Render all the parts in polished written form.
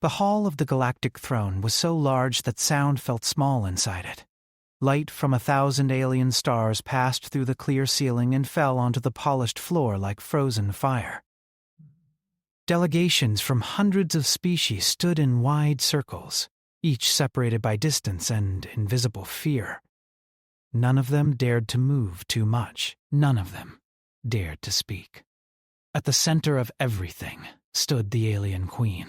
The hall of the galactic throne was so large that sound felt small inside it. Light from 1,000 alien stars passed through the clear ceiling and fell onto the polished floor like frozen fire. Delegations from hundreds of species stood in wide circles, each separated by distance and invisible fear. None of them dared to move too much. None of them dared to speak. At the center of everything stood the alien queen.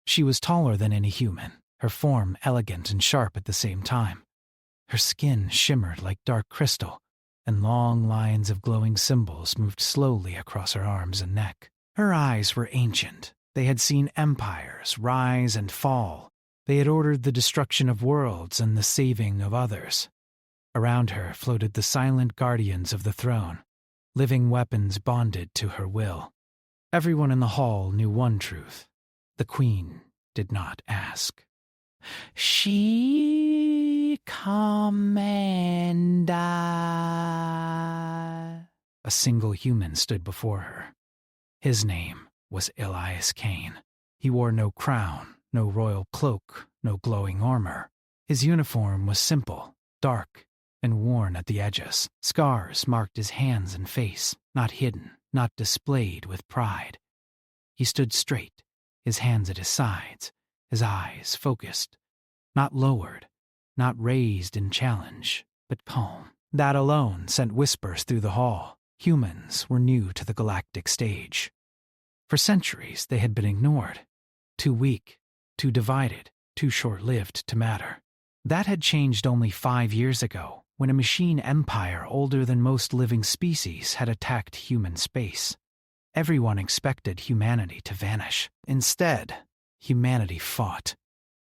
She was taller than any human, her form elegant and sharp at the same time. Her skin shimmered like dark crystal, and long lines of glowing symbols moved slowly across her arms and neck. Her eyes were ancient. They had seen empires rise and fall. They had ordered the destruction of worlds and the saving of others. Around her floated the silent guardians of the throne, living weapons bonded to her will. Everyone in the hall knew one truth. The queen did not ask. She commanda. A single human stood before her. His name was Elias Kane. He wore no crown, no royal cloak, no glowing armor. His uniform was simple, dark, and worn at the edges. Scars marked his hands and face, not hidden, not displayed with pride. He stood straight, his hands at his sides, his eyes focused, not lowered, not raised in challenge, but calm. That alone sent whispers through the hall. Humans were new to the galactic stage. For centuries they had been ignored, too weak, too divided, too short-lived to matter. That had changed only 5 years ago, when a machine empire older than most living species had attacked human space. Everyone expected humanity to vanish. Instead, humanity fought.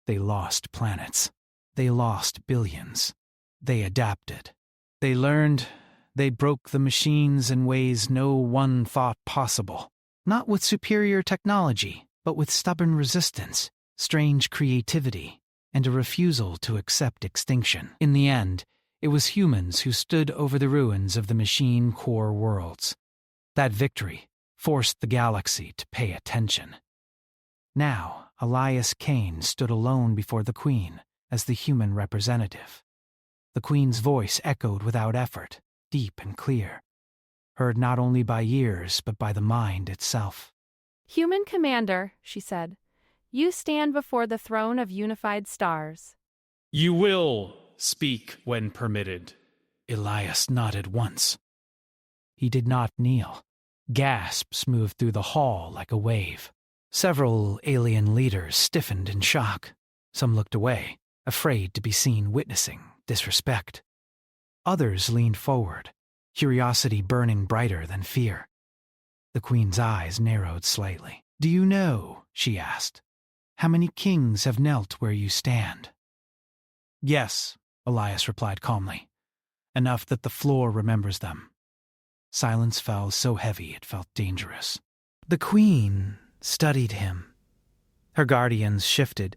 They lost planets. They lost billions. They adapted. They learned. They broke the machines in ways no one thought possible. Not with superior technology, but with stubborn resistance, strange creativity, and a refusal to accept extinction. In the end, it was humans who stood over the ruins of the machine core worlds. That victory forced the galaxy to pay attention. Now, Elias Kane stood alone before the Queen as the human representative. The Queen's voice echoed without effort, deep and clear, heard not only by ears but by the mind itself. "Human commander," she said, "you stand before the throne of unified stars." "You will speak when permitted." Elias nodded once. He did not kneel. Gasps moved through the hall like a wave. Several alien leaders stiffened in shock. Some looked away, afraid to be seen witnessing disrespect. Others leaned forward, curiosity burning brighter than fear. The Queen's eyes narrowed slightly. "Do you know," she asked, "how many kings have knelt where you stand?" "Yes," Elias replied calmly. "Enough that the floor remembers them." Silence fell so heavy it felt dangerous. The Queen studied him. Her guardians shifted,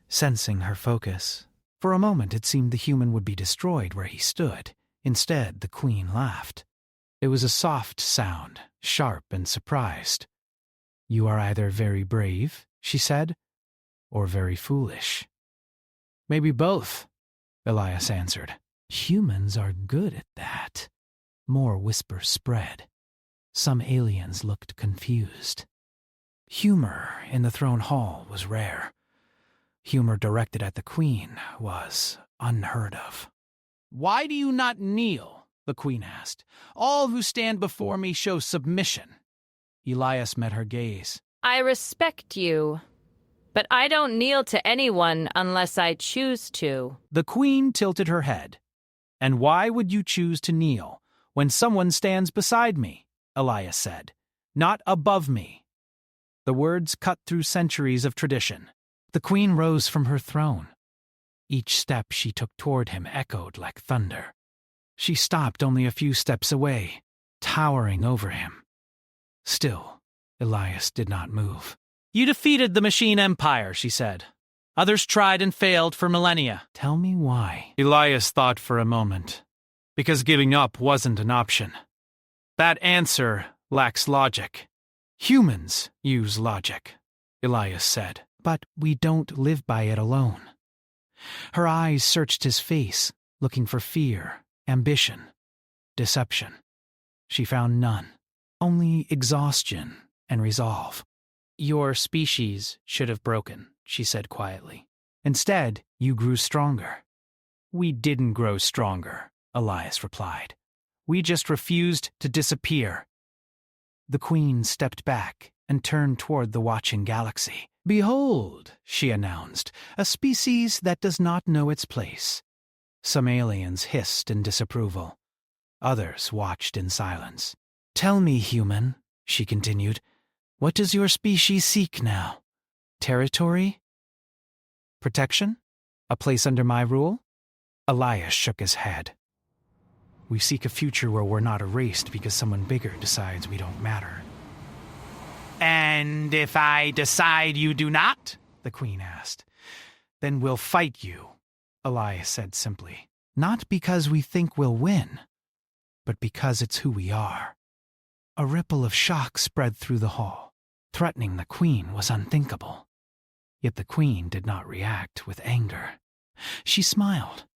sensing her focus. For a moment it seemed the human would be destroyed where he stood. Instead, the Queen laughed. It was a soft sound, sharp and surprised. "You are either very brave," she said, "or very foolish." "Maybe both," Elias answered. "Humans are good at that." More whispers spread. Some aliens looked confused. Humor in the throne hall was rare. Humor directed at the Queen was unheard of. "Why do you not kneel?" the Queen asked. "All who stand before me show submission." Elias met her gaze. "I respect you, but I don't kneel to anyone unless I choose to." The Queen tilted her head. "And why would you choose to kneel when someone stands beside me?" Elias said. "Not above me." The words cut through centuries of tradition. The Queen rose from her throne. Each step she took toward him echoed like thunder. She stopped only a few steps away, towering over him. Still, Elias did not move. "You defeated the machine empire," she said. "Others tried and failed for millennia." "Tell me why." Elias thought for a moment. "Because giving up wasn't an option. That answer lacks logic." "Humans use logic," Elias said. But we don't live by it alone. Her eyes searched his face, looking for fear, ambition, deception. She found none, only exhaustion and resolve. Your species should have broken, she said quietly. Instead, you grew stronger. We didn't grow stronger, Elias replied. We just refused to disappear. The queen stepped back and turned toward the watching galaxy. "Behold," she announced, "a species that does not know its place." Some aliens hissed in disapproval. Others watched in silence. "Tell me, human," she continued, "what does your species seek now? Territory? Protection? A place under my rule?" Elias shook his head. "We seek a future where we're not erased because someone bigger decides we don't matter." "And if I decide you do not?" the queen asked. "Then we'll fight you," Elias said simply. "Not because we think we'll win, but because it's who we are." A ripple of shock spread through the hall. Threatening the queen was unthinkable. Yet the queen did not react with anger. She smiled.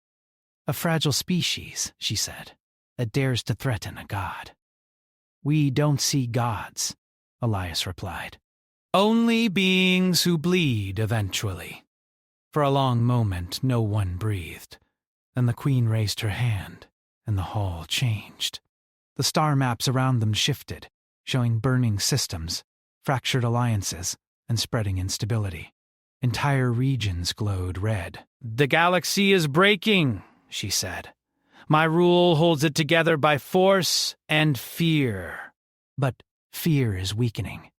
"A fragile species," she said, "that dares to threaten a god." "We don't see gods," Elias replied. "Only beings who bleed eventually." For a long moment, no one breathed. Then the queen raised her hand, and the hall changed. The star maps around them shifted, showing burning systems, fractured alliances, and spreading instability. Entire regions glowed red. "The galaxy is breaking," she said. "My rule holds it together by force and fear. But fear is weakening."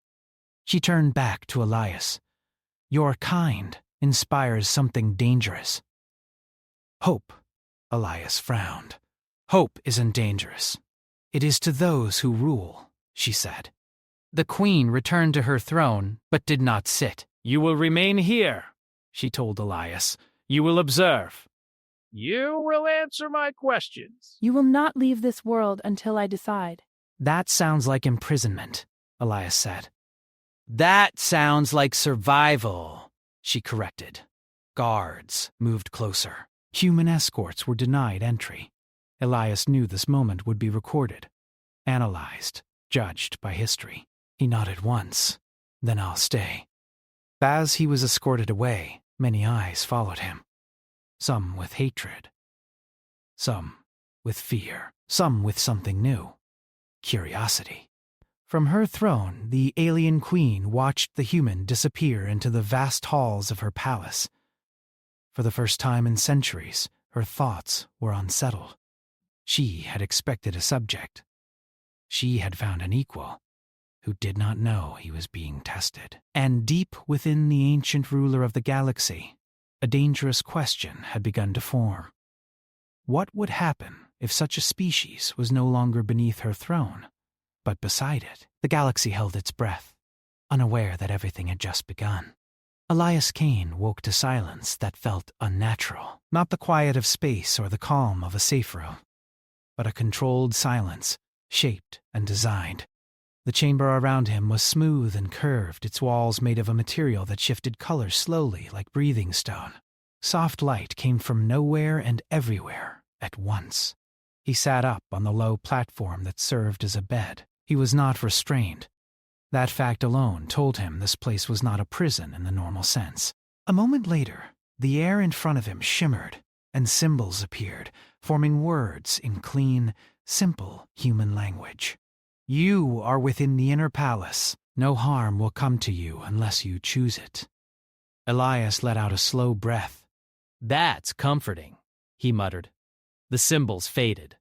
She turned back to Elias. "Your kind inspires something dangerous." "Hope," Elias frowned. "Hope isn't dangerous. It is to those who rule," she said. The queen returned to her throne, but did not sit. "You will remain here," she told Elias. "You will observe." "You will answer my questions." "You will not leave this world until I decide." "That sounds like imprisonment," Elias said. "That sounds like survival," she corrected. Guards moved closer. Human escorts were denied entry. Elias knew this moment would be recorded, analyzed, judged by history. He nodded once. "Then I'll stay." As he was escorted away, many eyes followed him. Some with hatred. Some with fear. Some with something new. Curiosity. From her throne, the alien queen watched the human disappear into the vast halls of her palace. For the first time in centuries, her thoughts were unsettled. She had expected a subject. She had found an equal, who did not know he was being tested. And deep within the ancient ruler of the galaxy, a dangerous question had begun to form. What would happen if such a species was no longer beneath her throne, but beside it? The galaxy held its breath, unaware that everything had just begun. Elias Kane woke to silence that felt unnatural, not the quiet of space or the calm of a safe room, but a controlled silence, shaped and designed. The chamber around him was smooth and curved, its walls made of a material that shifted color slowly like breathing stone. Soft light came from nowhere and everywhere at once. He sat up on the low platform that served as a bed. He was not restrained. That fact alone told him this place was not a prison in the normal sense. A moment later, the air in front of him shimmered, and symbols appeared, forming words in clean, simple human language. "You are within the inner palace. No harm will come to you unless you choose it." Elias let out a slow breath. "That's comforting," he muttered. The symbols faded.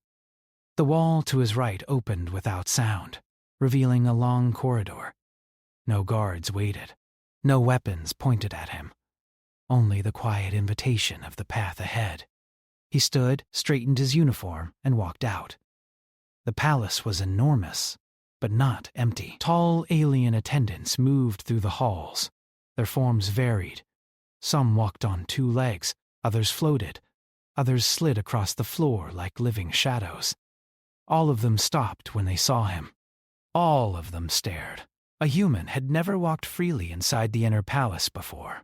The wall to his right opened without sound, revealing a long corridor. No guards waited. No weapons pointed at him. Only the quiet invitation of the path ahead. He stood, straightened his uniform, and walked out. The palace was enormous, but not empty. Tall alien attendants moved through the halls. Their forms varied. Some walked on two legs, others floated, others slid across the floor like living shadows. All of them stopped when they saw him. All of them stared, A human had never walked freely inside the inner palace before.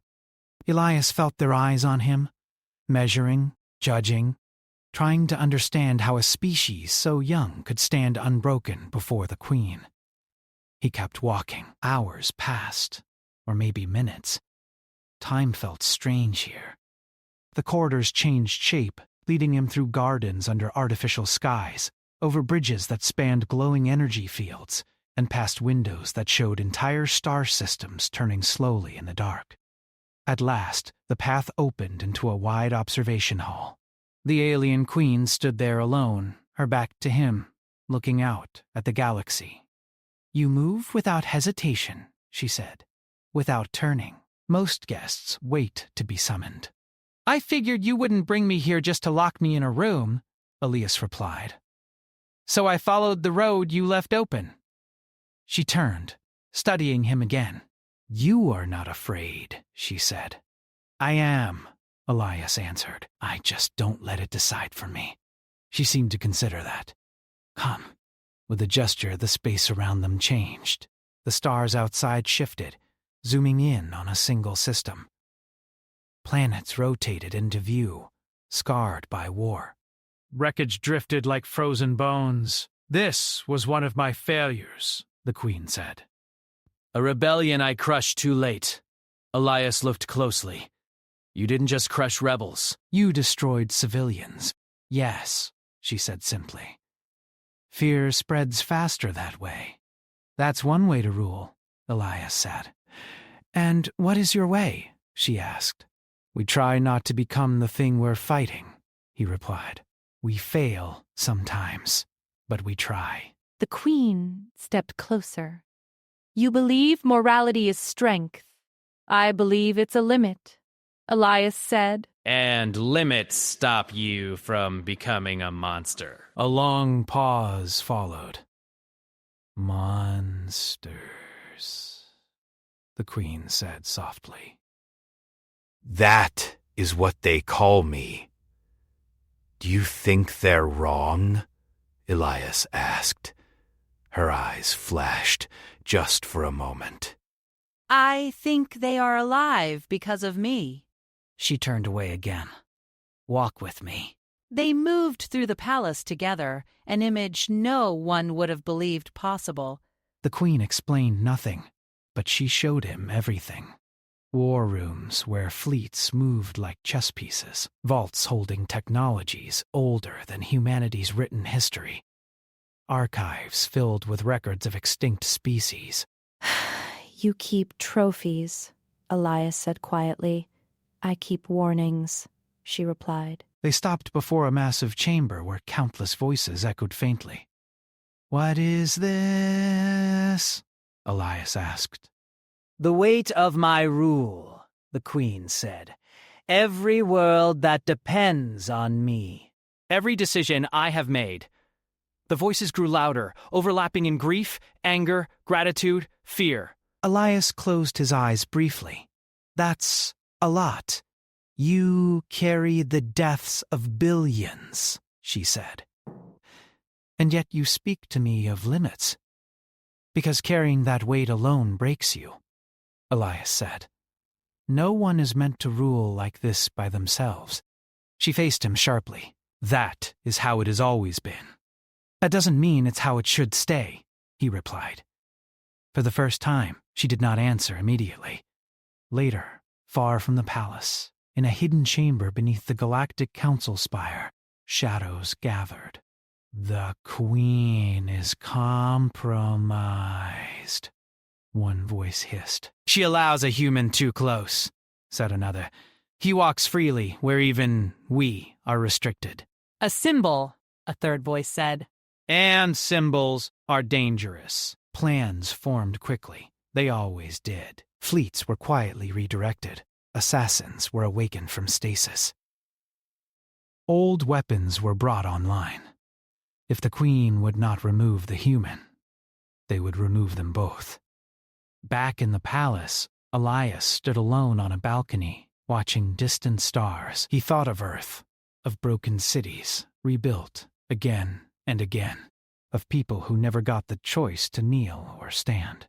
Elias felt their eyes on him, measuring, judging, trying to understand how a species so young could stand unbroken before the queen. He kept walking. Hours passed, or maybe minutes. Time felt strange here. The corridors changed shape, leading him through gardens under artificial skies, over bridges that spanned glowing energy fields, and past windows that showed entire star systems turning slowly in the dark. At last, the path opened into a wide observation hall. The alien queen stood there alone, her back to him, looking out at the galaxy. "You move without hesitation," she said, "without turning. Most guests wait to be summoned." "I figured you wouldn't bring me here just to lock me in a room," Elias replied. "So I followed the road you left open." She turned, studying him again. "You are not afraid," she said. "I am," Elias answered. "I just don't let it decide for me." She seemed to consider that. "Come." With a gesture, the space around them changed. The stars outside shifted, zooming in on a single system. Planets rotated into view, scarred by war. Wreckage drifted like frozen bones. "This was one of my failures," the queen said. "A rebellion I crushed too late." Elias looked closely. "You didn't just crush rebels." "You destroyed civilians." "Yes," she said simply. "Fear spreads faster that way." "That's one way to rule," Elias said. "And what is your way?" she asked. "We try not to become the thing we're fighting," he replied. "We fail sometimes, but we try." The queen stepped closer. "You believe morality is strength. I believe it's a limit," Elias said. "And limits stop you from becoming a monster." A long pause followed. "Monsters," the queen said softly. "That is what they call me." "Do you think they're wrong?" Elias asked. Her eyes flashed just for a moment. "I think they are alive because of me." She turned away again. "Walk with me." They moved through the palace together, an image no one would have believed possible. The queen explained nothing, but she showed him everything. War rooms where fleets moved like chess pieces, vaults holding technologies older than humanity's written history, archives filled with records of extinct species. "You keep trophies," Elias said quietly. "I keep warnings," she replied. They stopped before a massive chamber where countless voices echoed faintly. "What is this?" Elias asked. "The weight of my rule," the queen said. "Every world that depends on me. Every decision I have made." The voices grew louder, overlapping in grief, anger, gratitude, fear. Elias closed his eyes briefly. "That's a lot. You carry the deaths of billions," she said. "And yet you speak to me of limits. Because carrying that weight alone breaks you," Elias said. "No one is meant to rule like this by themselves." She faced him sharply. "That is how it has always been." "That doesn't mean it's how it should stay," he replied. For the first time, she did not answer immediately. Later, far from the palace, in a hidden chamber beneath the galactic council spire, shadows gathered. "The queen is compromised," one voice hissed. "She allows a human too close," said another. "He walks freely where even we are restricted." "A symbol," a third voice said. "And symbols are dangerous." Plans formed quickly. They always did. Fleets were quietly redirected. Assassins were awakened from stasis. Old weapons were brought online. If the queen would not remove the human, they would remove them both. Back in the palace, Elias stood alone on a balcony, watching distant stars. He thought of Earth, of broken cities, rebuilt again and again, of people who never got the choice to kneel or stand.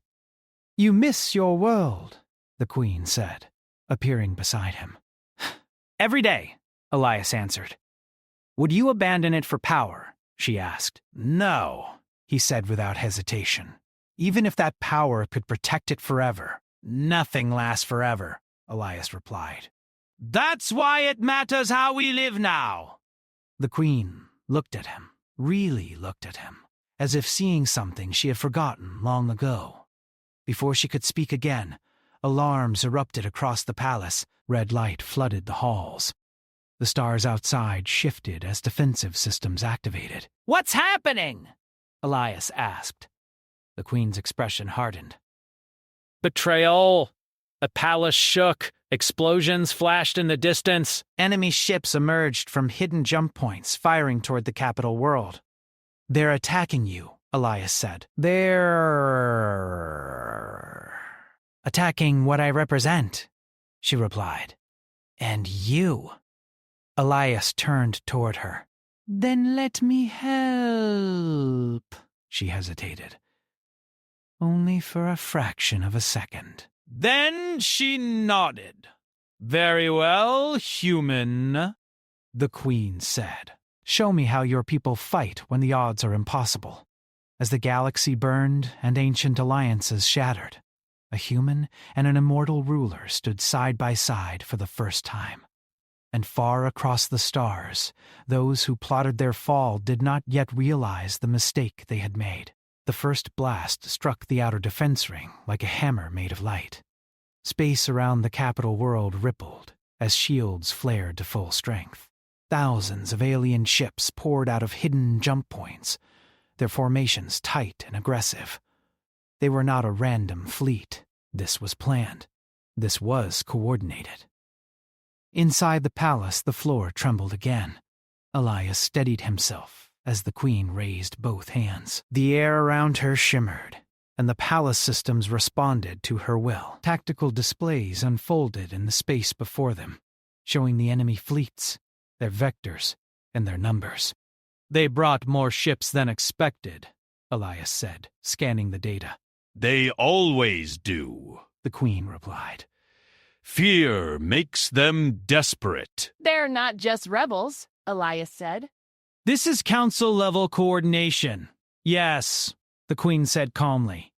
You miss your world, the Queen said, appearing beside him. Every day, Elias answered. Would you abandon it for power? She asked. No, he said without hesitation. Even if that power could protect it forever. Nothing lasts forever, Elias replied. That's why it matters how we live now. The Queen looked at him, really looked at him, as if seeing something she had forgotten long ago. Before she could speak again, alarms erupted across the palace. Red light flooded the halls. The stars outside shifted as defensive systems activated. What's happening? Elias asked. The Queen's expression hardened. Betrayal. A palace shook. Explosions flashed in the distance. Enemy ships emerged from hidden jump points, firing toward the capital world. They're attacking you, Elias said. They're attacking what I represent, she replied. And you. Elias turned toward her. Then let me help, she hesitated. Only for a fraction of a second. Then she nodded. Very well, human, the Queen said. Show me how your people fight when the odds are impossible. As the galaxy burned and ancient alliances shattered, a human and an immortal ruler stood side by side for the first time. And far across the stars, those who plotted their fall did not yet realize the mistake they had made. The first blast struck the outer defense ring like a hammer made of light. Space around the capital world rippled as shields flared to full strength. Thousands of alien ships poured out of hidden jump points, their formations tight and aggressive. They were not a random fleet. This was planned. This was coordinated. Inside the palace, the floor trembled again. Elias steadied himself as the Queen raised both hands. The air around her shimmered, and the palace systems responded to her will. Tactical displays unfolded in the space before them, showing the enemy fleets, their vectors, and their numbers. They brought more ships than expected, Elias said, scanning the data. They always do, the Queen replied. Fear makes them desperate. They're not just rebels, Elias said. This is council-level coordination. Yes, the Queen said calmly.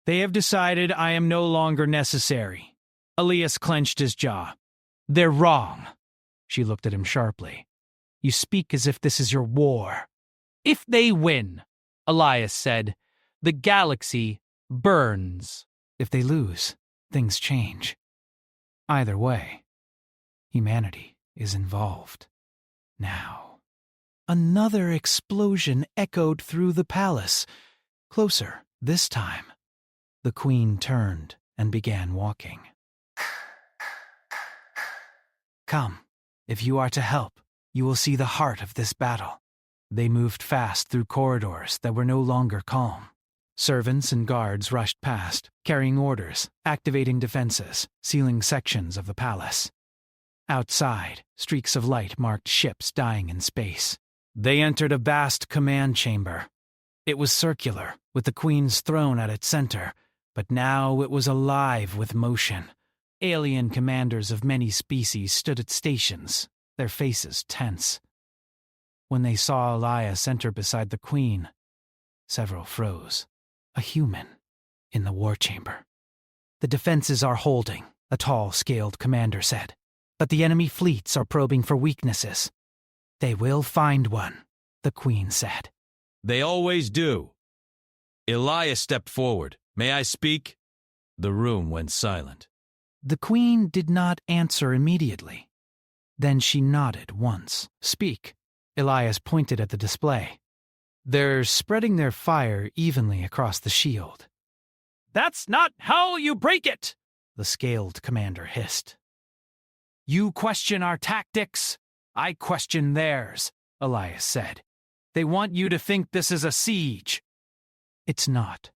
They have decided I am no longer necessary. Elias clenched his jaw. They're wrong. She looked at him sharply. You speak as if this is your war. If they win, Elias said, the galaxy burns. If they lose, things change. Either way, humanity is involved. Now, another explosion echoed through the palace. Closer, this time. The Queen turned and began walking. Come, if you are to help, you will see the heart of this battle. They moved fast through corridors that were no longer calm. Servants and guards rushed past, carrying orders, activating defenses, sealing sections of the palace. Outside, streaks of light marked ships dying in space. They entered a vast command chamber. It was circular, with the Queen's throne at its center, but now it was alive with motion. Alien commanders of many species stood at stations, their faces tense. When they saw Elias enter beside the Queen, several froze. A human in the war chamber. The defenses are holding, a tall, scaled commander said, but the enemy fleets are probing for weaknesses. They will find one, the Queen said. They always do. Elias stepped forward. May I speak? The room went silent. The Queen did not answer immediately. Then she nodded once. Speak. Elias pointed at the display. They're spreading their fire evenly across the shield. That's not how you break it, the scaled commander hissed. You question our tactics, I question theirs, Elias said. They want you to think this is a siege. It's not.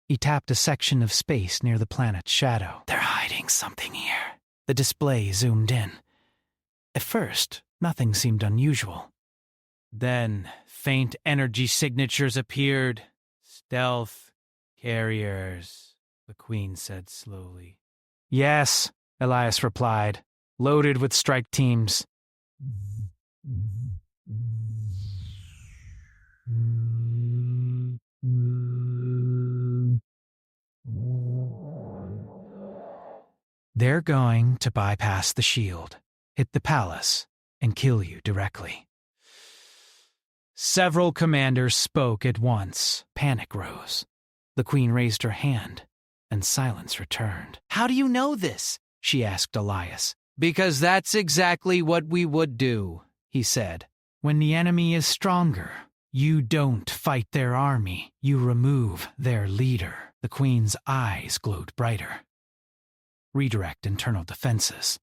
He tapped a section of space near the planet's shadow. They're hiding something here. The display zoomed in. At first, nothing seemed unusual. Then, faint energy signatures appeared. Stealth carriers. the queen said slowly. Yes, Elias replied, loaded with strike teams. They're going to bypass the shield, hit the palace, and kill you directly. Several commanders spoke at once. Panic rose. The queen raised her hand, and silence returned. How do you know this? She asked Elias. Because that's exactly what we would do, he said. When the enemy is stronger, you don't fight their army. You remove their leader. The queen's eyes glowed brighter. Redirect internal defenses.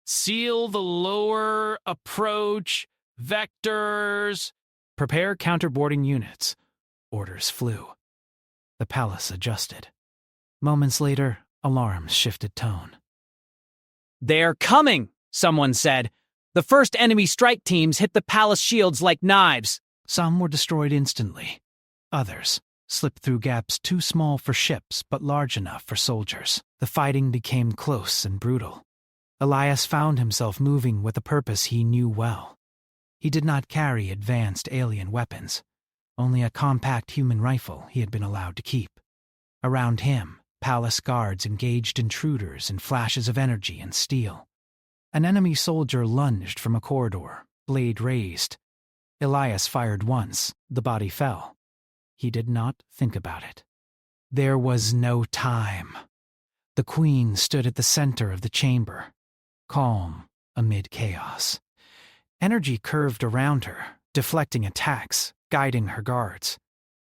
Seal the lower approach vectors. Prepare counterboarding units. Orders flew. The palace adjusted. Moments later, alarms shifted tone. They're coming, someone said. The first enemy strike teams hit the palace shields like knives. Some were destroyed instantly. Others slipped through gaps too small for ships but large enough for soldiers. The fighting became close and brutal. Elias found himself moving with a purpose he knew well. He did not carry advanced alien weapons, only a compact human rifle he had been allowed to keep. Around him, palace guards engaged intruders in flashes of energy and steel. An enemy soldier lunged from a corridor, blade raised. Elias fired once, the body fell. He did not think about it. There was no time. The queen stood at the center of the chamber, calm amid chaos. Energy curved around her, deflecting attacks, guiding her guards.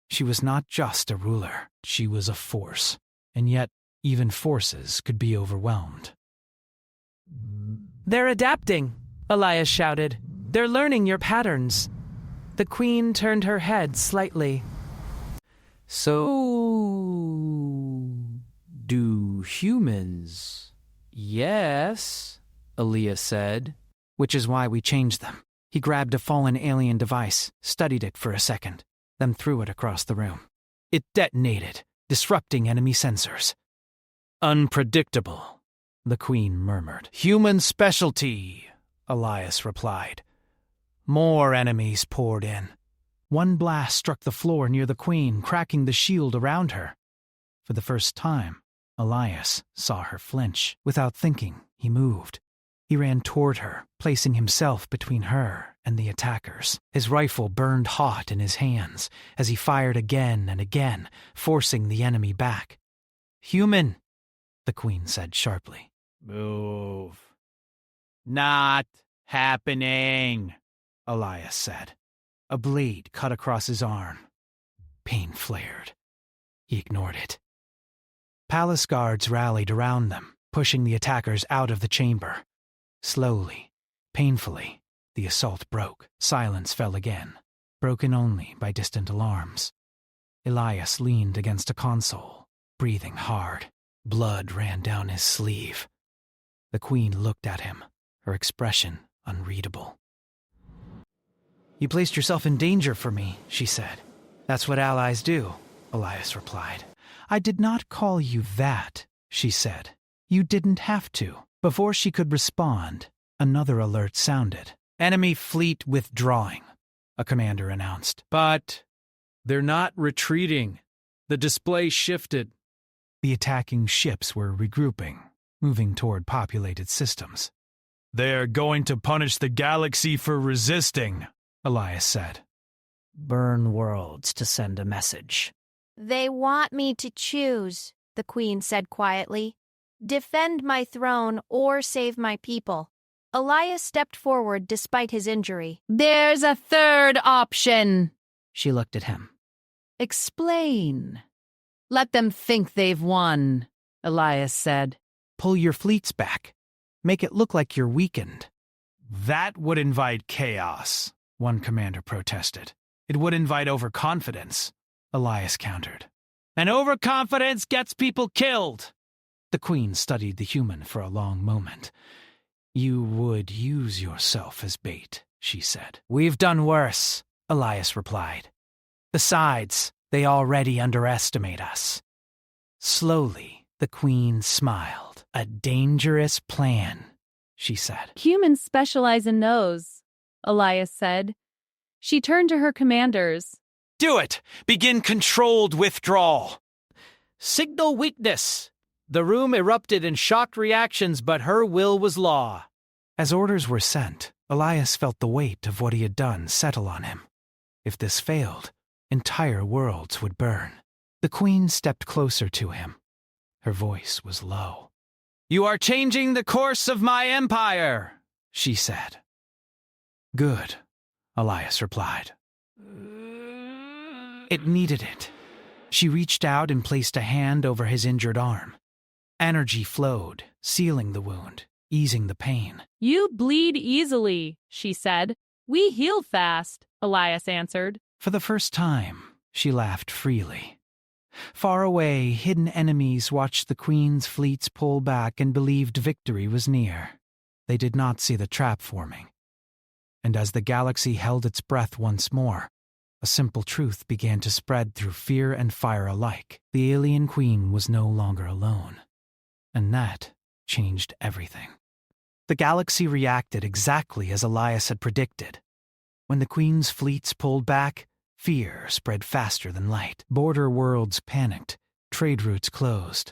She was not just a ruler, she was a force, and yet even forces could be overwhelmed. They're adapting, Elias shouted. They're learning your patterns. The queen turned her head slightly. So, do humans? Yes, Elias said. Which is why we changed them. He grabbed a fallen alien device, studied it for a second, then threw it across the room. It detonated, disrupting enemy sensors. Unpredictable, the queen murmured. Human specialty, Elias replied. More enemies poured in. One blast struck the floor near the queen, cracking the shield around her. For the first time, Elias saw her flinch. Without thinking, he moved. He ran toward her, placing himself between her and the attackers. His rifle burned hot in his hands as he fired again and again, forcing the enemy back. Human, the queen said sharply. Move. Not happening, Elias said. A blade cut across his arm. Pain flared. He ignored it. Palace guards rallied around them, pushing the attackers out of the chamber. Slowly, painfully, the assault broke. Silence fell again, broken only by distant alarms. Elias leaned against a console, breathing hard. Blood ran down his sleeve. The queen looked at him, her expression unreadable. You placed yourself in danger for me, she said. That's what allies do, Elias replied. I did not call you that, she said. You didn't have to. Before she could respond, another alert sounded. Enemy fleet withdrawing, a commander announced. But they're not retreating. The display shifted. The attacking ships were regrouping, moving toward populated systems. They're going to punish the galaxy for resisting, Elias said. Burn worlds to send a message. They want me to choose, the queen said quietly. Defend my throne or save my people. Elias stepped forward despite his injury. There's a third option. She looked at him. Explain. Let them think they've won, Elias said. Pull your fleets back. Make it look like you're weakened. That would invite chaos, one commander protested. It would invite overconfidence, Elias countered. And overconfidence gets people killed. The queen studied the human for a long moment. You would use yourself as bait, she said. We've done worse, Elias replied. Besides, they already underestimate us. Slowly, the queen smiled. A dangerous plan, she said. Humans specialize in those, Elias said. She turned to her commanders. Do it! Begin controlled withdrawal. Signal weakness. The room erupted in shocked reactions, but her will was law. As orders were sent, Elias felt the weight of what he had done settle on him. If this failed, entire worlds would burn. The queen stepped closer to him. Her voice was low. You are changing the course of my empire, she said. Good, Elias replied. It needed it. She reached out and placed a hand over his injured arm. Energy flowed, sealing the wound, easing the pain. You bleed easily, she said. We heal fast, Elias answered. For the first time, she laughed freely. Far away, hidden enemies watched the queen's fleets pull back and believed victory was near. They did not see the trap forming. And as the galaxy held its breath once more, a simple truth began to spread through fear and fire alike. The alien queen was no longer alone. And that changed everything. The galaxy reacted exactly as Elias had predicted. When the queen's fleets pulled back, fear spread faster than light. Border worlds panicked. Trade routes closed.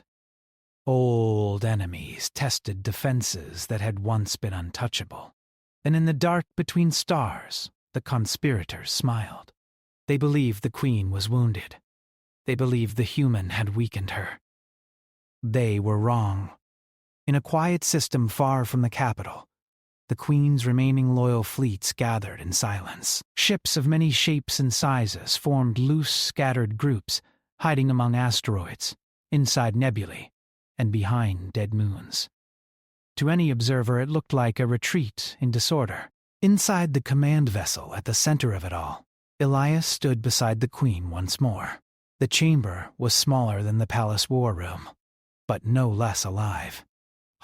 Old enemies tested defenses that had once been untouchable. And in the dark between stars, the conspirators smiled. They believed the queen was wounded. They believed the human had weakened her. They were wrong. In a quiet system far from the capital, the queen's remaining loyal fleets gathered in silence. Ships of many shapes and sizes formed loose, scattered groups, hiding among asteroids, inside nebulae, and behind dead moons. To any observer, it looked like a retreat in disorder. Inside the command vessel at the center of it all, Elias stood beside the queen once more. The chamber was smaller than the palace war room, but no less alive.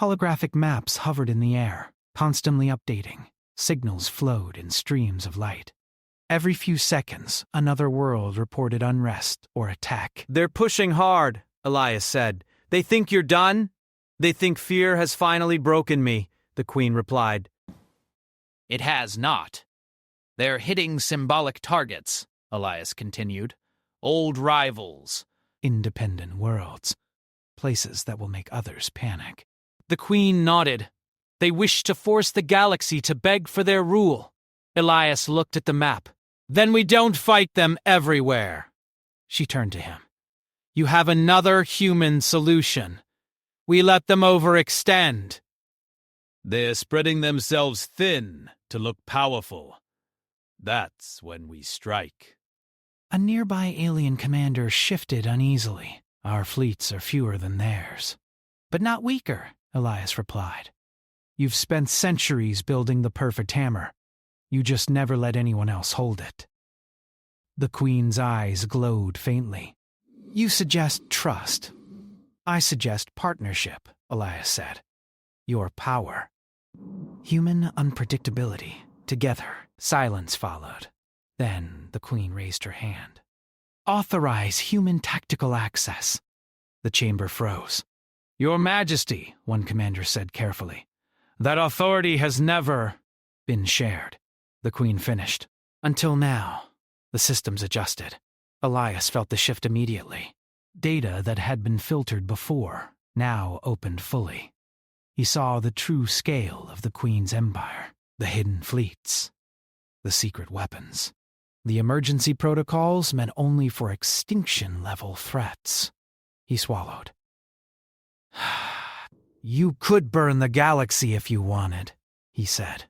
Holographic maps hovered in the air, constantly updating. Signals flowed in streams of light. Every few seconds, another world reported unrest or attack. They're pushing hard, Elias said. They think you're done? They think fear has finally broken me, the queen replied. It has not. They're hitting symbolic targets, Elias continued. Old rivals. Independent worlds. Places that will make others panic. The queen nodded. They wish to force the galaxy to beg for their rule. Elias looked at the map. Then we don't fight them everywhere. She turned to him. You have another human solution. We let them overextend. They're spreading themselves thin to look powerful. That's when we strike. A nearby alien commander shifted uneasily. Our fleets are fewer than theirs. But not weaker, Elias replied. You've spent centuries building the perfect hammer. You just never let anyone else hold it. The queen's eyes glowed faintly. You suggest trust. I suggest partnership, Elias said. Your power. Human unpredictability. Together, silence followed. Then the queen raised her hand. Authorize human tactical access. The chamber froze. Your Majesty, one commander said carefully. That authority has never been shared. The queen finished. Until now, the systems adjusted. Elias felt the shift immediately. Data that had been filtered before now opened fully. He saw the true scale of the queen's empire. The hidden fleets. The secret weapons. The emergency protocols meant only for extinction-level threats. He swallowed. You could burn the galaxy if you wanted, he said.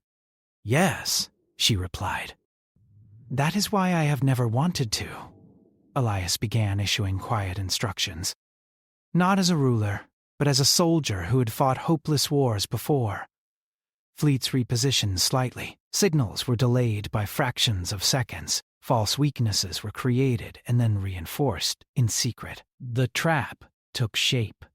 Yes, she replied. That is why I have never wanted to. Elias began issuing quiet instructions. Not as a ruler, but as a soldier who had fought hopeless wars before. Fleets repositioned slightly. Signals were delayed by fractions of seconds. False weaknesses were created and then reinforced in secret. The trap took shape.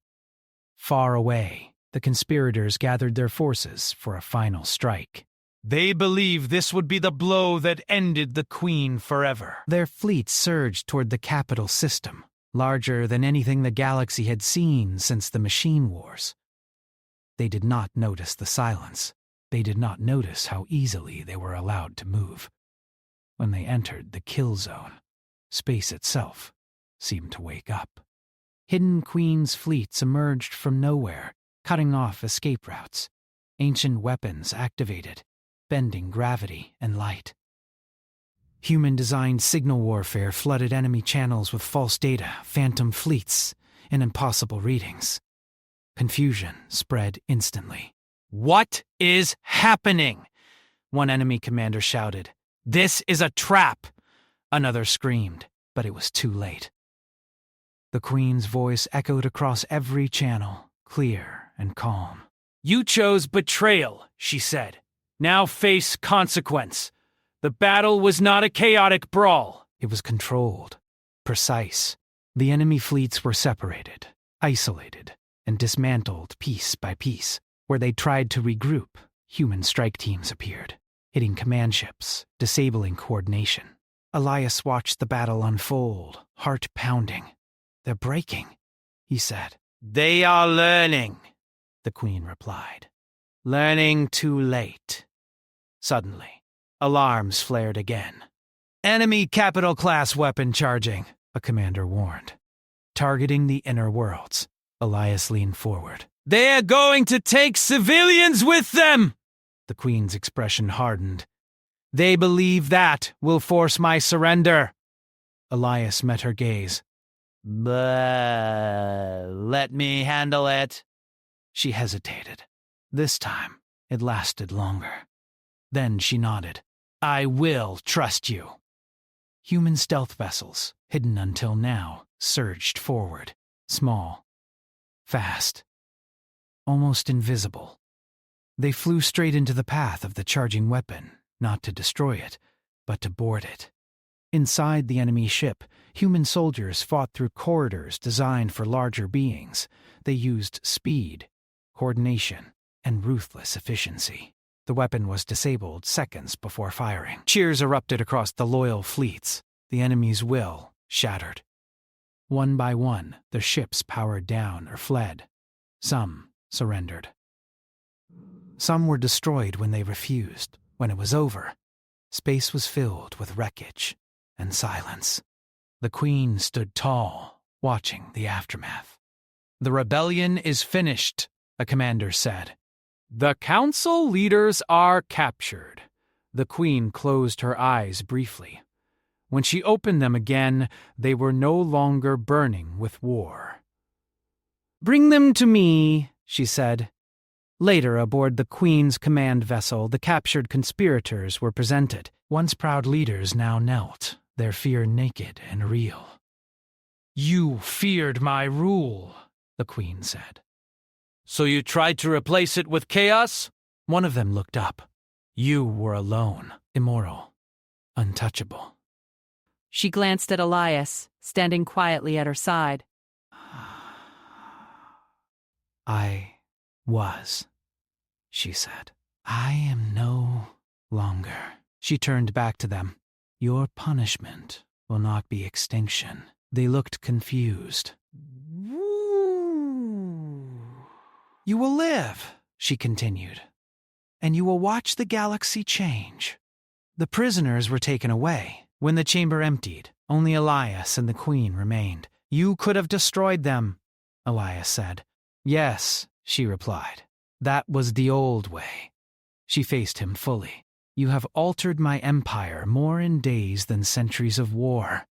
Far away, the conspirators gathered their forces for a final strike. They believe this would be the blow that ended the queen forever. Their fleets surged toward the capital system, larger than anything the galaxy had seen since the Machine Wars. They did not notice the silence. They did not notice how easily they were allowed to move. When they entered the kill zone, space itself seemed to wake up. Hidden Queen's fleets emerged from nowhere, cutting off escape routes. Ancient weapons activated, bending gravity and light. Human-designed signal warfare flooded enemy channels with false data, phantom fleets, and impossible readings. Confusion spread instantly. What is happening? One enemy commander shouted. This is a trap! Another screamed, but it was too late. The Queen's voice echoed across every channel, clear and calm. You chose betrayal, she said. Now face consequence. The battle was not a chaotic brawl. It was controlled, precise. The enemy fleets were separated, isolated, and dismantled piece by piece. Where they tried to regroup, human strike teams appeared, hitting command ships, disabling coordination. Elias watched the battle unfold, heart pounding. They're breaking, he said. They are learning, the Queen replied. Learning too late. Suddenly, alarms flared again. Enemy capital-class weapon charging, a commander warned. Targeting the inner worlds, Elias leaned forward. They're going to take civilians with them! The Queen's expression hardened. They believe that will force my surrender. Elias met her gaze. Let me handle it. She hesitated. This time, it lasted longer. Then she nodded. I will trust you. Human stealth vessels, hidden until now, surged forward. Small. Fast. Almost invisible. They flew straight into the path of the charging weapon, not to destroy it, but to board it. Inside the enemy ship, human soldiers fought through corridors designed for larger beings. They used speed, coordination, and ruthless efficiency. The weapon was disabled seconds before firing. Cheers erupted across the loyal fleets. The enemy's will shattered. One by one, their ships powered down or fled. Some surrendered. Some were destroyed when they refused. When it was over, space was filled with wreckage and silence. The Queen stood tall, watching the aftermath. The rebellion is finished, a commander said. The council leaders are captured. The Queen closed her eyes briefly. When she opened them again, they were no longer burning with war. Bring them to me, she said. Later, aboard the Queen's command vessel, the captured conspirators were presented. Once proud leaders now knelt, their fear naked and real. You feared my rule, the Queen said. So you tried to replace it with chaos? One of them looked up. You were alone, immoral, untouchable. She glanced at Elias, standing quietly at her side. I was, she said. I am no longer. She turned back to them. Your punishment will not be extinction. They looked confused. You will live, she continued, and you will watch the galaxy change. The prisoners were taken away. When the chamber emptied, only Elias and the Queen remained. You could have destroyed them, Elias said. Yes, she replied. That was the old way. She faced him fully. You have altered my empire more in days than centuries of war.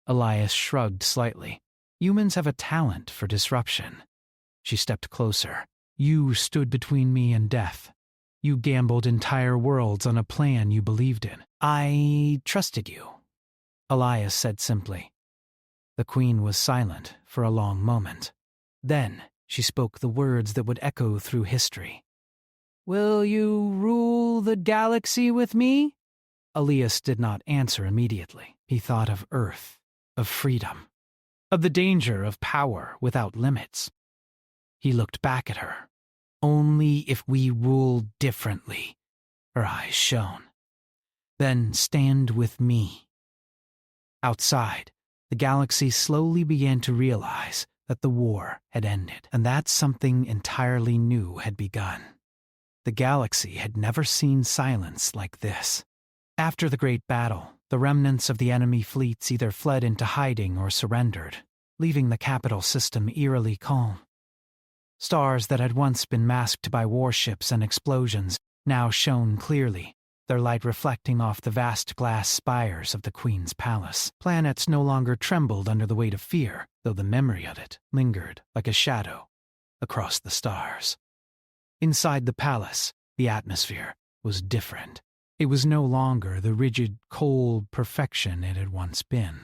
Elias shrugged slightly. Humans have a talent for disruption. She stepped closer. You stood between me and death. You gambled entire worlds on a plan you believed in. I trusted you, Elias said simply. The Queen was silent for a long moment. Then she spoke the words that would echo through history. Will you rule the galaxy with me? Elias did not answer immediately. He thought of Earth, of freedom, of the danger of power without limits. He looked back at her. Only if we rule differently, her eyes shone. Then stand with me. Outside, the galaxy slowly began to realize that the war had ended, and that something entirely new had begun. The galaxy had never seen silence like this. After the great battle, the remnants of the enemy fleets either fled into hiding or surrendered, leaving the capital system eerily calm. Stars that had once been masked by warships and explosions now shone clearly, their light reflecting off the vast glass spires of the Queen's palace. Planets no longer trembled under the weight of fear, though the memory of it lingered like a shadow across the stars. Inside the palace, the atmosphere was different. It was no longer the rigid, cold perfection it had once been.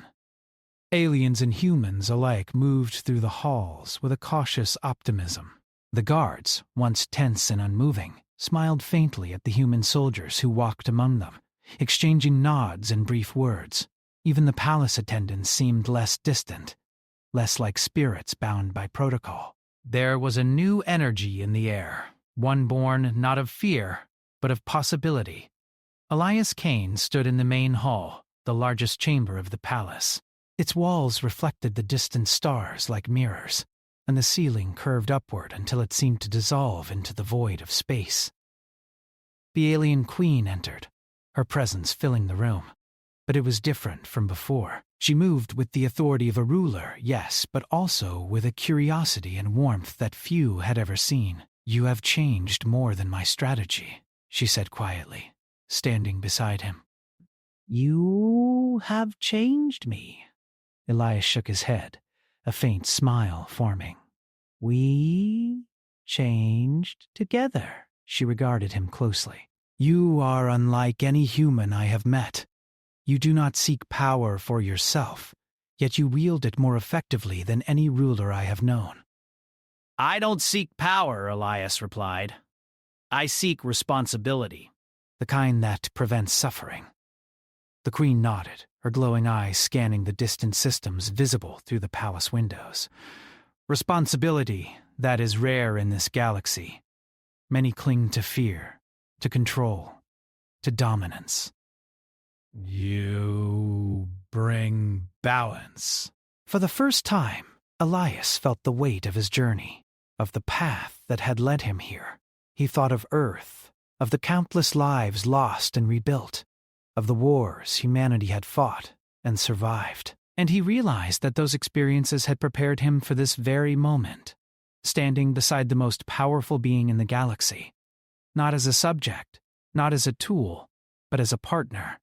Aliens and humans alike moved through the halls with a cautious optimism. The guards, once tense and unmoving, smiled faintly at the human soldiers who walked among them, exchanging nods and brief words. Even the palace attendants seemed less distant, less like spirits bound by protocol. There was a new energy in the air, one born not of fear, but of possibility. Elias Kane stood in the main hall, the largest chamber of the palace. Its walls reflected the distant stars like mirrors, and the ceiling curved upward until it seemed to dissolve into the void of space. The alien queen entered, her presence filling the room. But it was different from before. She moved with the authority of a ruler, yes, but also with a curiosity and warmth that few had ever seen. "You have changed more than my strategy," she said quietly, standing beside him. "You have changed me." Elias shook his head, a faint smile forming. "We changed together." She regarded him closely. "You are unlike any human I have met. You do not seek power for yourself, yet you wield it more effectively than any ruler I have known." "I don't seek power," Elias replied. "I seek responsibility." "The kind that prevents suffering." The queen nodded, her glowing eyes scanning the distant systems visible through the palace windows. "Responsibility, that is rare in this galaxy. Many cling to fear, to control, to dominance." "You bring balance." For the first time, Elias felt the weight of his journey, of the path that had led him here. He thought of Earth, of the countless lives lost and rebuilt, of the wars humanity had fought and survived. And he realized that those experiences had prepared him for this very moment, standing beside the most powerful being in the galaxy, not as a subject, not as a tool, but as a partner.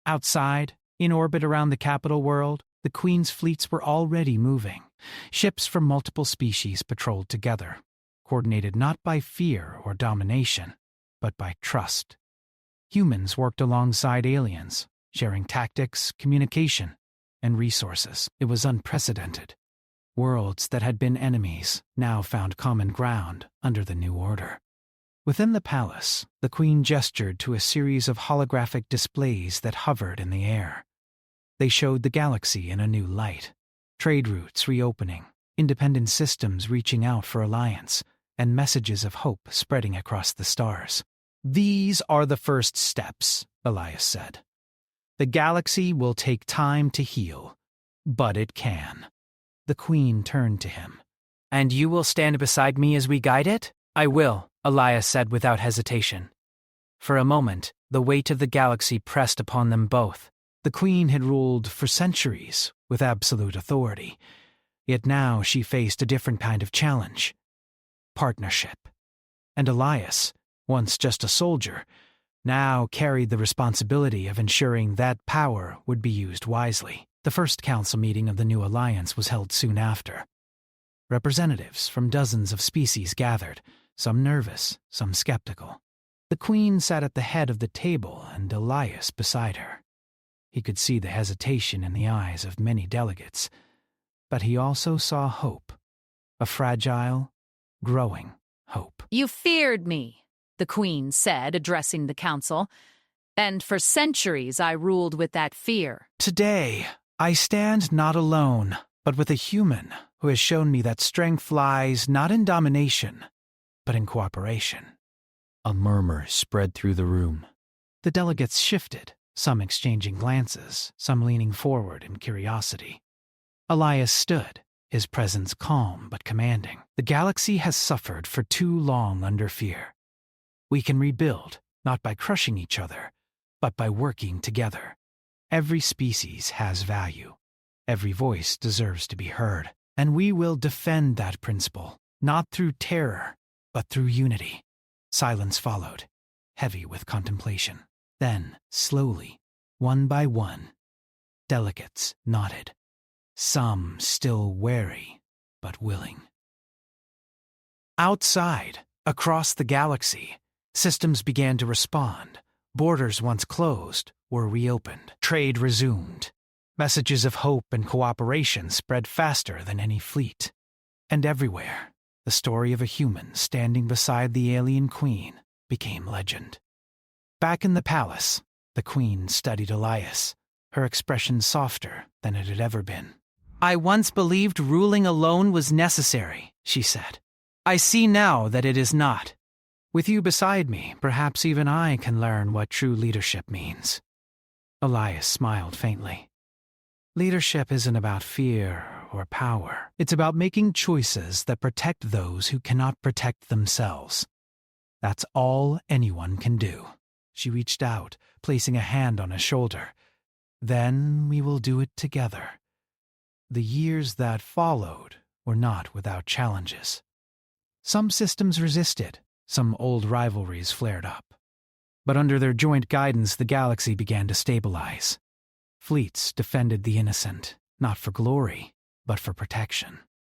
Outside, in orbit around the capital world, the Queen's fleets were already moving. Ships from multiple species patrolled together, coordinated not by fear or domination, but by trust. Humans worked alongside aliens, sharing tactics, communication, and resources. It was unprecedented. Worlds that had been enemies now found common ground under the new order. Within the palace, the Queen gestured to a series of holographic displays that hovered in the air. They showed the galaxy in a new light. Trade routes reopening, independent systems reaching out for alliance, and messages of hope spreading across the stars. "These are the first steps," Elias said. "The galaxy will take time to heal, but it can." The Queen turned to him. "And you will stand beside me as we guide it?" "I will," Elias said without hesitation. For a moment, the weight of the galaxy pressed upon them both. The Queen had ruled for centuries with absolute authority, yet now she faced a different kind of challenge: partnership. And Elias, once just a soldier, now carried the responsibility of ensuring that power would be used wisely. The first council meeting of the new alliance was held soon after. Representatives from dozens of species gathered, some nervous, some skeptical. The Queen sat at the head of the table and Elias beside her. He could see the hesitation in the eyes of many delegates, but he also saw hope, a fragile, growing hope. "You feared me," the Queen said, addressing the council, "and for centuries I ruled with that fear. Today, I stand not alone, but with a human who has shown me that strength lies not in domination, but in cooperation." A murmur spread through the room. The delegates shifted, some exchanging glances, some leaning forward in curiosity. Elias stood, his presence calm but commanding. The galaxy has suffered for too long under fear. We can rebuild, not by crushing each other, but by working together. Every species has value. Every voice deserves to be heard. And we will defend that principle, not through terror, but through unity. Silence followed, heavy with contemplation. Then, slowly, one by one, delegates nodded. Some still wary, but willing. Outside, across the galaxy, systems began to respond. Borders once closed were reopened. Trade resumed. Messages of hope and cooperation spread faster than any fleet. And everywhere, the story of a human standing beside the alien queen became legend. Back in the palace, the queen studied Elias, her expression softer than it had ever been. "I once believed ruling alone was necessary," she said. "I see now that it is not. With you beside me, perhaps even I can learn what true leadership means." Elias smiled faintly. Leadership isn't about fear or power. It's about making choices that protect those who cannot protect themselves. That's all anyone can do. She reached out, placing a hand on his shoulder. "Then we will do it together." The years that followed were not without challenges. Some systems resisted, some old rivalries flared up. But under their joint guidance, the galaxy began to stabilize. Fleets defended the innocent, not for glory, but for protection.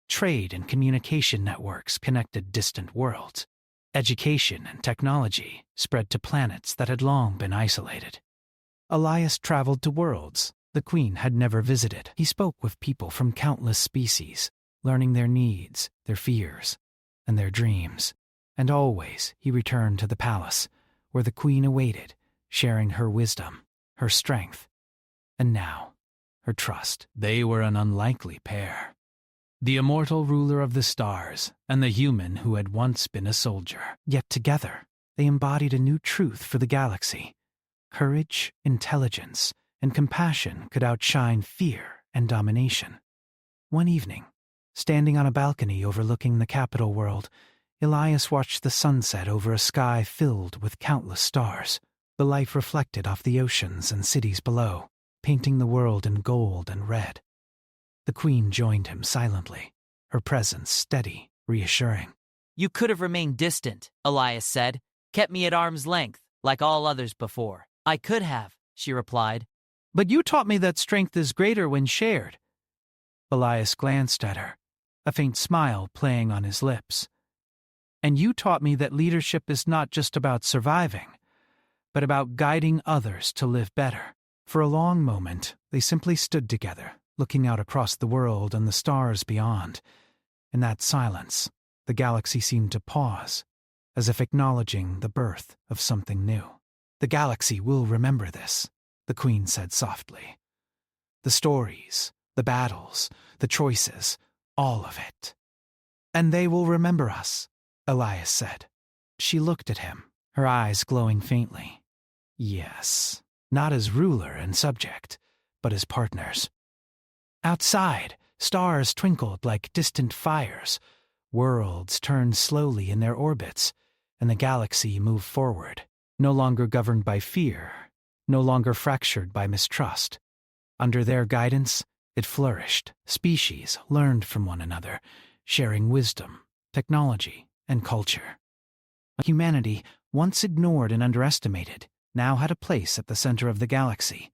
Trade and communication networks connected distant worlds. Education and technology spread to planets that had long been isolated. Elias traveled to worlds the Queen had never visited. He spoke with people from countless species, learning their needs, their fears, and their dreams. And always he returned to the palace, where the Queen awaited, sharing her wisdom, her strength, and now, her trust. They were an unlikely pair. The immortal ruler of the stars and the human who had once been a soldier. Yet together, they embodied a new truth for the galaxy. Courage, intelligence, and compassion could outshine fear and domination. One evening, standing on a balcony overlooking the capital world, Elias watched the sunset over a sky filled with countless stars. The light reflected off the oceans and cities below, painting the world in gold and red. The Queen joined him silently, her presence steady, reassuring. "You could have remained distant," Elias said. "Kept me at arm's length, like all others before." "I could have," she replied. "But you taught me that strength is greater when shared." Elias glanced at her, a faint smile playing on his lips. "And you taught me that leadership is not just about surviving, but about guiding others to live better." For a long moment, they simply stood together, looking out across the world and the stars beyond. In that silence, the galaxy seemed to pause, as if acknowledging the birth of something new. "The galaxy will remember this," the Queen said softly. "The stories, the battles, the choices, all of it. And they will remember us," Elias said. She looked at him, her eyes glowing faintly. "Yes, not as ruler and subject, but as partners." Outside, stars twinkled like distant fires. Worlds turned slowly in their orbits, and the galaxy moved forward, no longer governed by fear, no longer fractured by mistrust. Under their guidance, it flourished. Species learned from one another, sharing wisdom, technology, and culture. Humanity, once ignored and underestimated, now had a place at the center of the galaxy.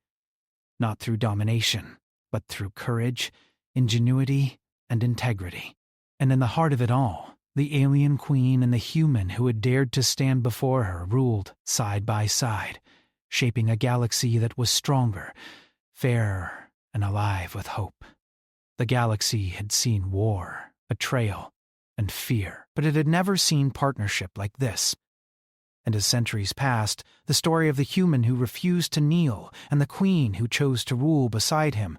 Not through domination, but through courage, ingenuity, and integrity. And in the heart of it all, the alien queen and the human who had dared to stand before her ruled side by side, shaping a galaxy that was stronger, fairer, and alive with hope. The galaxy had seen war, betrayal, and fear, but it had never seen partnership like this. And as centuries passed, the story of the human who refused to kneel and the queen who chose to rule beside him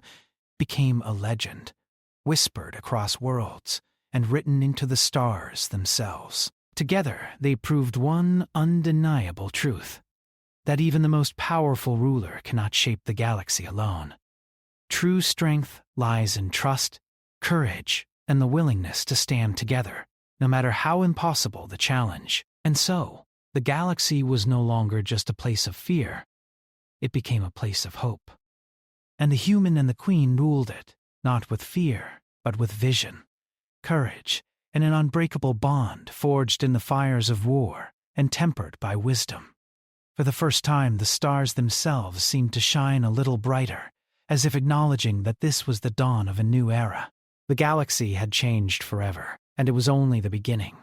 became a legend, whispered across worlds and written into the stars themselves. Together, they proved one undeniable truth. that even the most powerful ruler cannot shape the galaxy alone. True strength lies in trust, courage, and the willingness to stand together, no matter how impossible the challenge. And so, the galaxy was no longer just a place of fear. It became a place of hope. And the human and the queen ruled it, not with fear, but with vision, courage, and an unbreakable bond forged in the fires of war and tempered by wisdom. For the first time, the stars themselves seemed to shine a little brighter, as if acknowledging that this was the dawn of a new era. The galaxy had changed forever, and it was only the beginning.